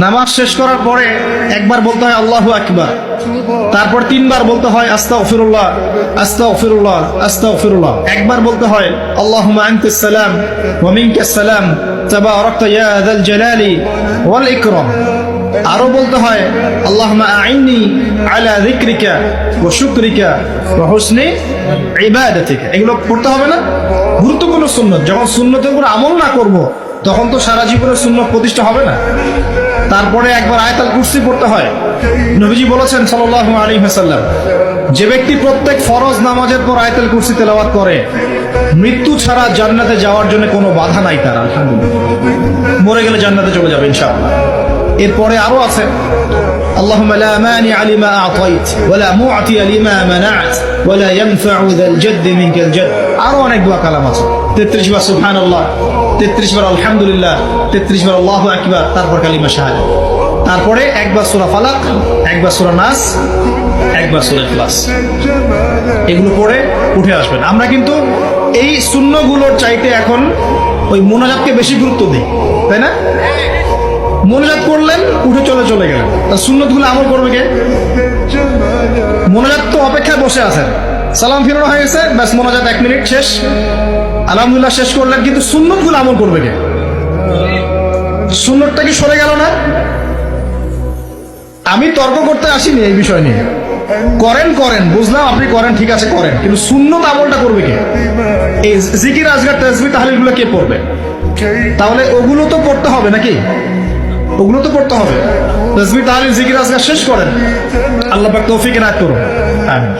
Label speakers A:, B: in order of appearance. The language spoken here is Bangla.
A: নামাজ শেষ করার পরে একবার বলতে হয় আল্লাহু আকবার, তারপর তিনবার বলতে হয় আস্তাগফিরুল্লাহ আস্তাগফিরুল্লাহ আস্তাগফিরুল্লাহ, একবার বলতে হয় আল্লাহুম্মা আনতাস সালাম ওয়া মিনকাস সালাম তাবারাকতা ইয়া যাল জালালি ওয়াল ইকরাম, আরো বলতে হয় আল্লাহুম্মা আইন্নি আলা যিকরিকা ওয়া শুকরিকা ওয়া হুসনি ইবাদাতিকা। এগুলো পড়তে হবে না? গুরুত্বপূর্ণ সুন্নত। যখন সুন্নতের উপর আমল না করব তখন তো সারা জীবনের সুন্নত প্রতিষ্ঠা হবে না। তারপরে একবার আয়াতুল কুরসি পড়তে হয়। নবীজি বলেছেন সাল্লাল্লাহু আলাইহি ওয়াসাল্লাম, যে ব্যক্তি প্রত্যেক ফরজ নামাজের পর আয়াতুল কুরসি তেলাওয়াত করে মৃত্যু ছাড়া জান্নাতে যাওয়ার জন্য কোনো বাধা নাই তার। আলহামদুলিল্লাহ, মরে গেলে জান্নাতে চলে যাবে ইনশাআল্লাহ। এরপরে আরো আছে আল্লাহুম্মা লা মানিআ লিমা আ'তাইত ওয়া লা মু'তিয়া লিমা মানা'ত ওয়া লা ইয়ানফা'ু যাল জাদ্দি মিনকাল জাদ। আরো অনেক দোয়া কালাম আছে। 33 বার সুবহানাল্লাহ, 33 বার আলহামদুলিল্লাহ, 33 বার আল্লাহু আকবার, তারপর কালিমা শাহাদাত, তারপরে একবার সূরা ফালাক, একবার সূরা নাস, একবার সূরা ইখলাস। এগুলো পড়ে উঠে আসবেন। আমরা কিন্তু এই সুন্নগুলোর চাইতে এখন ওই মুনাজাতকে বেশি গুরুত্ব দিই, তাই না? মোনাজাত করলেন, উঠে চলে গেলেন, তার সুন্নতগুলো আমল করবে কে? মোনাজাত তো অপেক্ষায় বসে আছেন, সালাম ফিরানো হয়ে গেছে, ব্যাস মোনাজাত 1 মিনিট শেষ, আলহামদুলিল্লাহ শেষ করলেন, কিন্তু সুন্নতগুলো আমল করবে কে? সুন্নতটা কি সরে গেল না? আমি তর্ক করতে আসিনি এই বিষয় নিয়ে। করেন বুঝলাম, আপনি করেন, ঠিক আছে করেন, কিন্তু সুন্নত আমলটা করবে কে? এই জিকির আজকার তাসবিহ তাহলিলগুলো কে পড়বে? তাহলে ওগুলো তো পড়তে হবে নাকি? ওগুলো তো পড়তে হবে। তাসবিহ তাহলিল জিকির আজকার শেষ করেন। আল্লাহ পাক তৌফিক এনায়েত করুন। আমিন।